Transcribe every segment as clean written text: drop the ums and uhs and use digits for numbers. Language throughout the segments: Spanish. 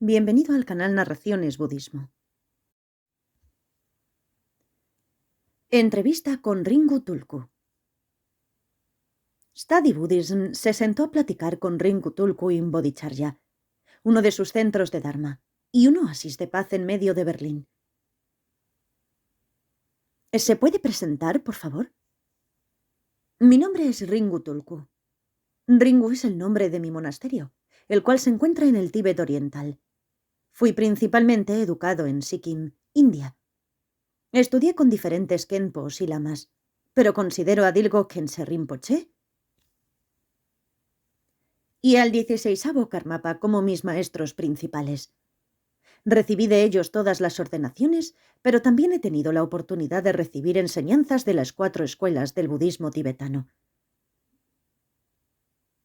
Bienvenido al canal Narraciones Budismo. Entrevista con Ringu Tulku. Study Buddhism se sentó a platicar con Ringu Tulku en Bodhicharya, uno de sus centros de Dharma, y un oasis de paz en medio de Berlín. ¿Se puede presentar, por favor? Mi nombre es Ringu Tulku. Ringu es el nombre de mi monasterio, el cual se encuentra en el Tíbet oriental. Fui principalmente educado en Sikkim, India. Estudié con diferentes Khenpos y lamas, pero considero a Dilgo Khyentse Rinpoche y al 16º Karmapa como mis maestros principales. Recibí de ellos todas las ordenaciones, pero también he tenido la oportunidad de recibir enseñanzas de las 4 escuelas del budismo tibetano.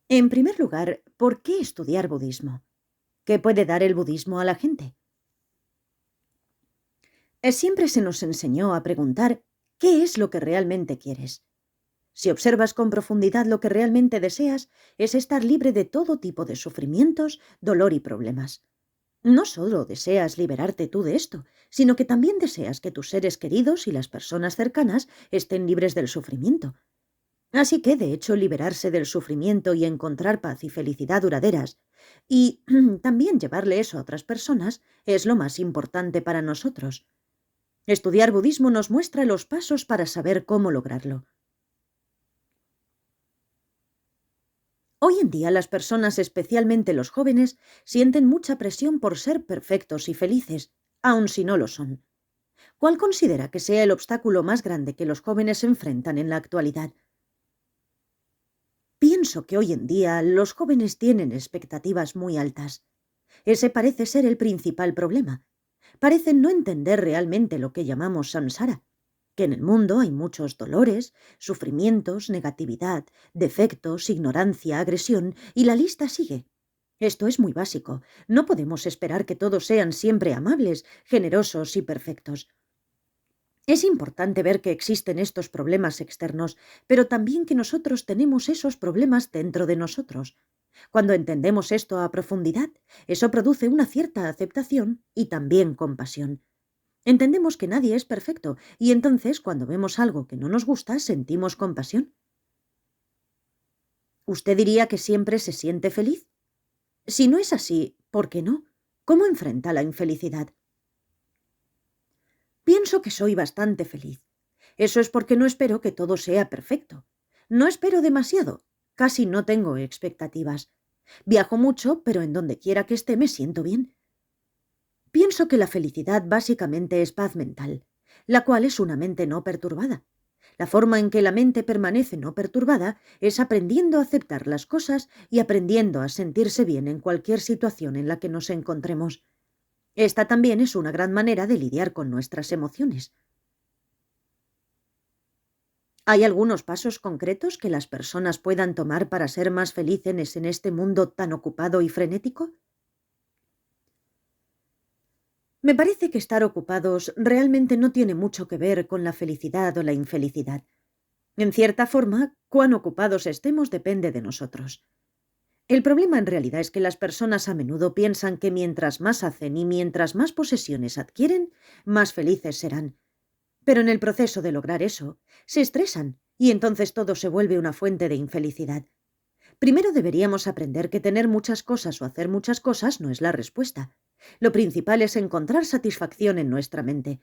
En primer lugar, ¿por qué estudiar budismo? ¿Qué puede dar el budismo a la gente? Siempre se nos enseñó a preguntar ¿qué es lo que realmente quieres? Si observas con profundidad lo que realmente deseas, es estar libre de todo tipo de sufrimientos, dolor y problemas. No solo deseas liberarte tú de esto, sino que también deseas que tus seres queridos y las personas cercanas estén libres del sufrimiento. Así que, de hecho, liberarse del sufrimiento y encontrar paz y felicidad duraderas, y también llevarle eso a otras personas, es lo más importante para nosotros. Estudiar budismo nos muestra los pasos para saber cómo lograrlo. Hoy en día las personas, especialmente los jóvenes, sienten mucha presión por ser perfectos y felices, aun si no lo son. ¿Cuál considera que sea el obstáculo más grande que los jóvenes enfrentan en la actualidad? Pienso que hoy en día los jóvenes tienen expectativas muy altas. Ese parece ser el principal problema. Parecen no entender realmente lo que llamamos samsara, que en el mundo hay muchos dolores, sufrimientos, negatividad, defectos, ignorancia, agresión, y la lista sigue. Esto es muy básico. No podemos esperar que todos sean siempre amables, generosos y perfectos. Es importante ver que existen estos problemas externos, pero también que nosotros tenemos esos problemas dentro de nosotros. Cuando entendemos esto a profundidad, eso produce una cierta aceptación y también compasión. Entendemos que nadie es perfecto y entonces cuando vemos algo que no nos gusta sentimos compasión. ¿Usted diría que siempre se siente feliz? Si no es así, ¿por qué no? ¿Cómo enfrenta la infelicidad? Pienso que soy bastante feliz. Eso es porque no espero que todo sea perfecto. No espero demasiado. Casi no tengo expectativas. Viajo mucho, pero en donde quiera que esté me siento bien. Pienso que la felicidad básicamente es paz mental, la cual es una mente no perturbada. La forma en que la mente permanece no perturbada es aprendiendo a aceptar las cosas y aprendiendo a sentirse bien en cualquier situación en la que nos encontremos. Esta también es una gran manera de lidiar con nuestras emociones. ¿Hay algunos pasos concretos que las personas puedan tomar para ser más felices en este mundo tan ocupado y frenético? Me parece que estar ocupados realmente no tiene mucho que ver con la felicidad o la infelicidad. En cierta forma, cuán ocupados estemos depende de nosotros. El problema en realidad es que las personas a menudo piensan que mientras más hacen y mientras más posesiones adquieren, más felices serán. Pero en el proceso de lograr eso, se estresan y entonces todo se vuelve una fuente de infelicidad. Primero deberíamos aprender que tener muchas cosas o hacer muchas cosas no es la respuesta. Lo principal es encontrar satisfacción en nuestra mente.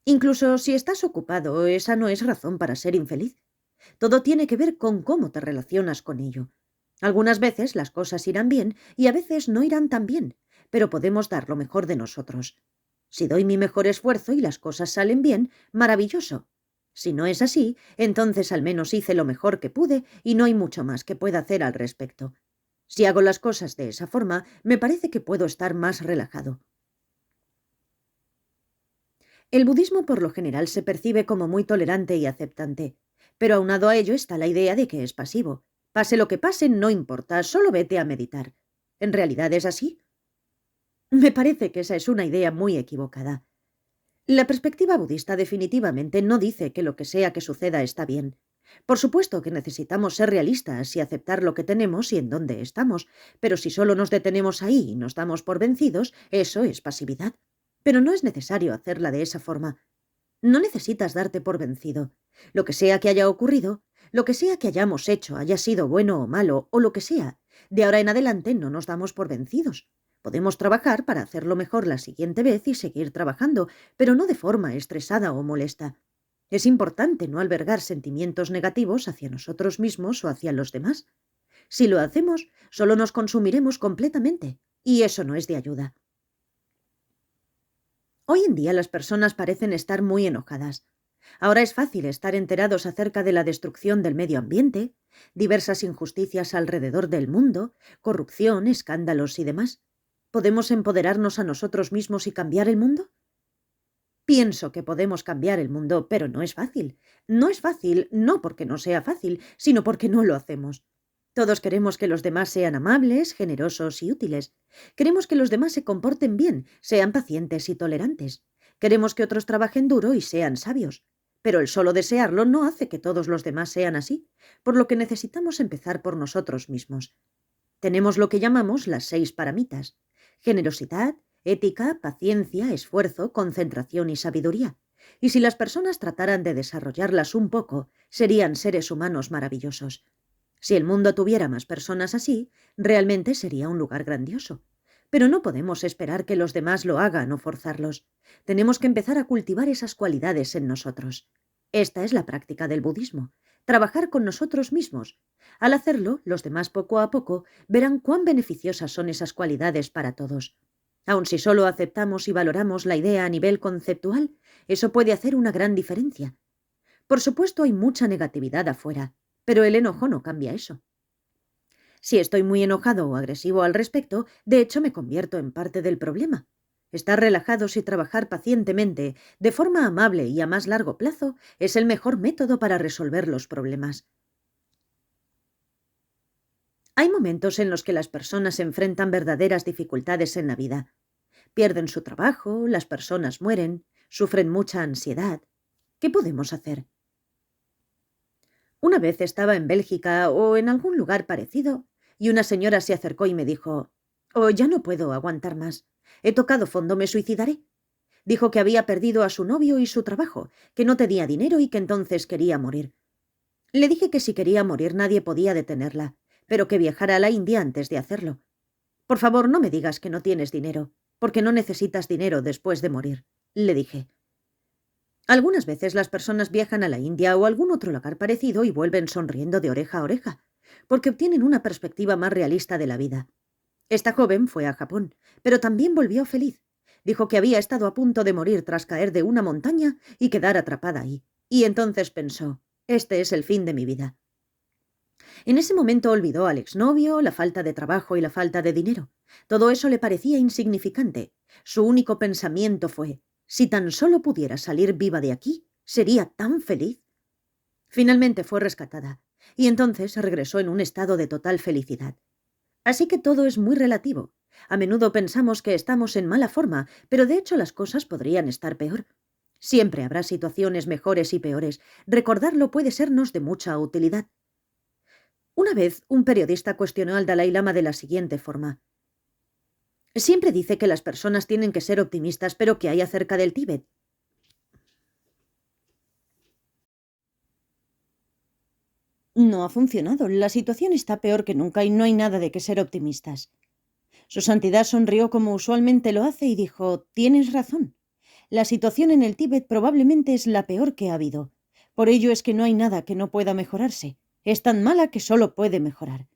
Incluso si estás ocupado, esa no es razón para ser infeliz. Todo tiene que ver con cómo te relacionas con ello. Algunas veces las cosas irán bien y a veces no irán tan bien, pero podemos dar lo mejor de nosotros. Si doy mi mejor esfuerzo y las cosas salen bien, maravilloso. Si no es así, entonces al menos hice lo mejor que pude y no hay mucho más que pueda hacer al respecto. Si hago las cosas de esa forma, me parece que puedo estar más relajado. El budismo por lo general se percibe como muy tolerante y aceptante, pero aunado a ello está la idea de que es pasivo. Pase lo que pase, no importa, solo vete a meditar. ¿En realidad es así? Me parece que esa es una idea muy equivocada. La perspectiva budista definitivamente no dice que lo que sea que suceda está bien. Por supuesto que necesitamos ser realistas y aceptar lo que tenemos y en dónde estamos, pero si solo nos detenemos ahí y nos damos por vencidos, eso es pasividad. Pero no es necesario hacerla de esa forma. No necesitas darte por vencido. Lo que sea que haya ocurrido, lo que sea que hayamos hecho, haya sido bueno o malo, o lo que sea, de ahora en adelante no nos damos por vencidos. Podemos trabajar para hacerlo mejor la siguiente vez y seguir trabajando, pero no de forma estresada o molesta. Es importante no albergar sentimientos negativos hacia nosotros mismos o hacia los demás. Si lo hacemos, solo nos consumiremos completamente, y eso no es de ayuda. Hoy en día las personas parecen estar muy enojadas. Ahora es fácil estar enterados acerca de la destrucción del medio ambiente, diversas injusticias alrededor del mundo, corrupción, escándalos y demás. ¿Podemos empoderarnos a nosotros mismos y cambiar el mundo? Pienso que podemos cambiar el mundo, pero no es fácil. No es fácil, no porque no sea fácil, sino porque no lo hacemos. Todos queremos que los demás sean amables, generosos y útiles. Queremos que los demás se comporten bien, sean pacientes y tolerantes. Queremos que otros trabajen duro y sean sabios. Pero el solo desearlo no hace que todos los demás sean así, por lo que necesitamos empezar por nosotros mismos. Tenemos lo que llamamos las 6 paramitas: generosidad, ética, paciencia, esfuerzo, concentración y sabiduría. Y si las personas trataran de desarrollarlas un poco, serían seres humanos maravillosos. Si el mundo tuviera más personas así, realmente sería un lugar grandioso. Pero no podemos esperar que los demás lo hagan o forzarlos. Tenemos que empezar a cultivar esas cualidades en nosotros. Esta es la práctica del budismo: trabajar con nosotros mismos. Al hacerlo, los demás poco a poco verán cuán beneficiosas son esas cualidades para todos. Aun si solo aceptamos y valoramos la idea a nivel conceptual, eso puede hacer una gran diferencia. Por supuesto, hay mucha negatividad afuera, pero el enojo no cambia eso. Si estoy muy enojado o agresivo al respecto, de hecho me convierto en parte del problema. Estar relajados y trabajar pacientemente, de forma amable y a más largo plazo, es el mejor método para resolver los problemas. Hay momentos en los que las personas enfrentan verdaderas dificultades en la vida. Pierden su trabajo, las personas mueren, sufren mucha ansiedad. ¿Qué podemos hacer? Una vez estaba en Bélgica o en algún lugar parecido y una señora se acercó y me dijo: «Oh, ya no puedo aguantar más. He tocado fondo, me suicidaré». Dijo que había perdido a su novio y su trabajo, que no tenía dinero y que entonces quería morir. Le dije que si quería morir nadie podía detenerla, pero que viajara a la India antes de hacerlo. «Por favor, no me digas que no tienes dinero, porque no necesitas dinero después de morir», le dije. Algunas veces las personas viajan a la India o a algún otro lugar parecido y vuelven sonriendo de oreja a oreja, porque obtienen una perspectiva más realista de la vida. Esta joven fue a Japón, pero también volvió feliz. Dijo que había estado a punto de morir tras caer de una montaña y quedar atrapada ahí. Y entonces pensó: «Este es el fin de mi vida». En ese momento olvidó al exnovio, la falta de trabajo y la falta de dinero. Todo eso le parecía insignificante. Su único pensamiento fue: «Si tan solo pudiera salir viva de aquí, sería tan feliz». Finalmente fue rescatada, y entonces regresó en un estado de total felicidad. Así que todo es muy relativo. A menudo pensamos que estamos en mala forma, pero de hecho las cosas podrían estar peor. Siempre habrá situaciones mejores y peores. Recordarlo puede sernos de mucha utilidad. Una vez, un periodista cuestionó al Dalai Lama de la siguiente forma: «Siempre dice que las personas tienen que ser optimistas, pero ¿qué hay acerca del Tíbet?». No ha funcionado. La situación está peor que nunca y no hay nada de qué ser optimistas. Su santidad sonrió como usualmente lo hace y dijo: «Tienes razón. La situación en el Tíbet probablemente es la peor que ha habido. Por ello es que no hay nada que no pueda mejorarse. Es tan mala que solo puede mejorar».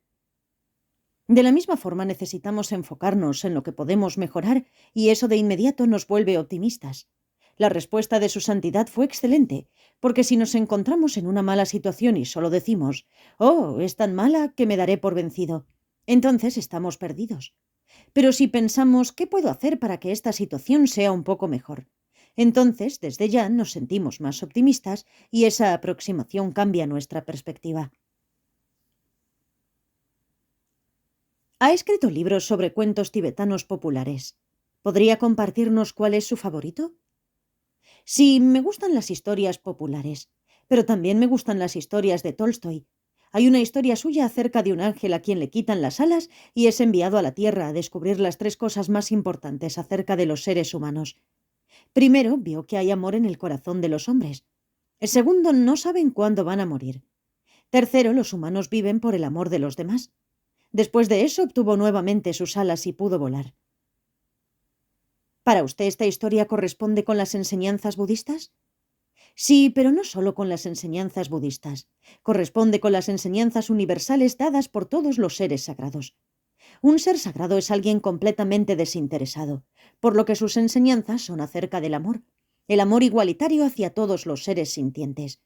De la misma forma necesitamos enfocarnos en lo que podemos mejorar y eso de inmediato nos vuelve optimistas. La respuesta de su santidad fue excelente, porque si nos encontramos en una mala situación y solo decimos: «Oh, es tan mala que me daré por vencido», entonces estamos perdidos. Pero si pensamos: «¿Qué puedo hacer para que esta situación sea un poco mejor?», entonces desde ya nos sentimos más optimistas y esa aproximación cambia nuestra perspectiva. Ha escrito libros sobre cuentos tibetanos populares. ¿Podría compartirnos cuál es su favorito? Sí, me gustan las historias populares, Pero también me gustan las historias de Tolstoy. Hay una historia suya acerca de un ángel a quien le quitan las alas y es enviado a la Tierra a descubrir las tres cosas más importantes acerca de los seres humanos. Primero, vio que hay amor en el corazón de los hombres. El segundo, no saben cuándo van a morir. Tercero, los humanos viven por el amor de los demás. Después de eso, obtuvo nuevamente sus alas y pudo volar. ¿Para usted esta historia corresponde con las enseñanzas budistas? Sí, pero no solo con las enseñanzas budistas. Corresponde con las enseñanzas universales dadas por todos los seres sagrados. Un ser sagrado es alguien completamente desinteresado, por lo que sus enseñanzas son acerca del amor, el amor igualitario hacia todos los seres sintientes.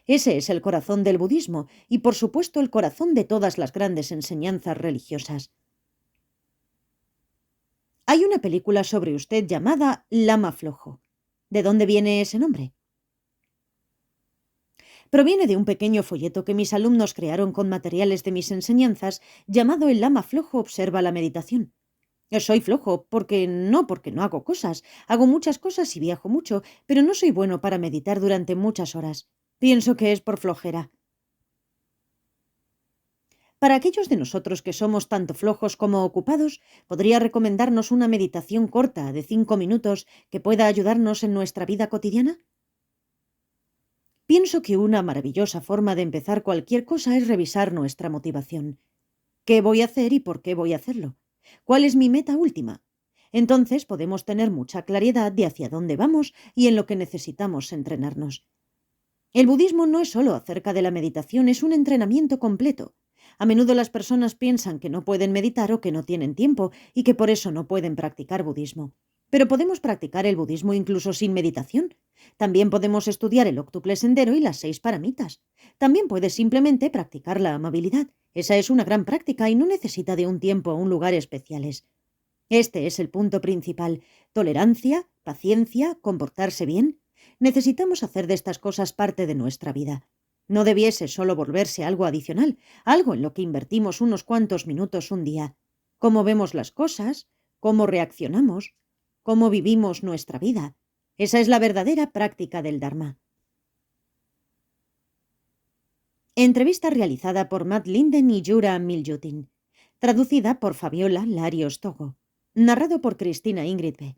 Ese es el corazón del budismo y, por supuesto, el corazón de todas las grandes enseñanzas religiosas. Hay una película sobre usted llamada Lama Flojo. ¿De dónde viene ese nombre? Proviene de un pequeño folleto que mis alumnos crearon con materiales de mis enseñanzas llamado El Lama Flojo observa la meditación. Soy flojo porque no hago cosas. Hago muchas cosas y viajo mucho, pero no soy bueno para meditar durante muchas horas. Pienso que es por flojera. Para aquellos de nosotros que somos tanto flojos como ocupados, ¿podría recomendarnos una meditación corta de 5 minutos que pueda ayudarnos en nuestra vida cotidiana? Pienso que una maravillosa forma de empezar cualquier cosa es revisar nuestra motivación. ¿Qué voy a hacer y por qué voy a hacerlo? ¿Cuál es mi meta última? Entonces podemos tener mucha claridad de hacia dónde vamos y en lo que necesitamos entrenarnos. El budismo no es solo acerca de la meditación, es un entrenamiento completo. A menudo las personas piensan que no pueden meditar o que no tienen tiempo y que por eso no pueden practicar budismo. Pero podemos practicar el budismo incluso sin meditación. También podemos estudiar el óctuple sendero y las 6 paramitas. También puedes simplemente practicar la amabilidad. Esa es una gran práctica y no necesita de un tiempo o un lugar especiales. Este es el punto principal: tolerancia, paciencia, comportarse bien. Necesitamos hacer de estas cosas parte de nuestra vida. No debiese solo volverse algo adicional, algo en lo que invertimos unos cuantos minutos un día. Cómo vemos las cosas, cómo reaccionamos, cómo vivimos nuestra vida. Esa es la verdadera práctica del Dharma. Entrevista realizada por Matt Linden y Jura Miljutin. Traducida por Fabiola Larios Togo. Narrado por Cristina Ingrid B.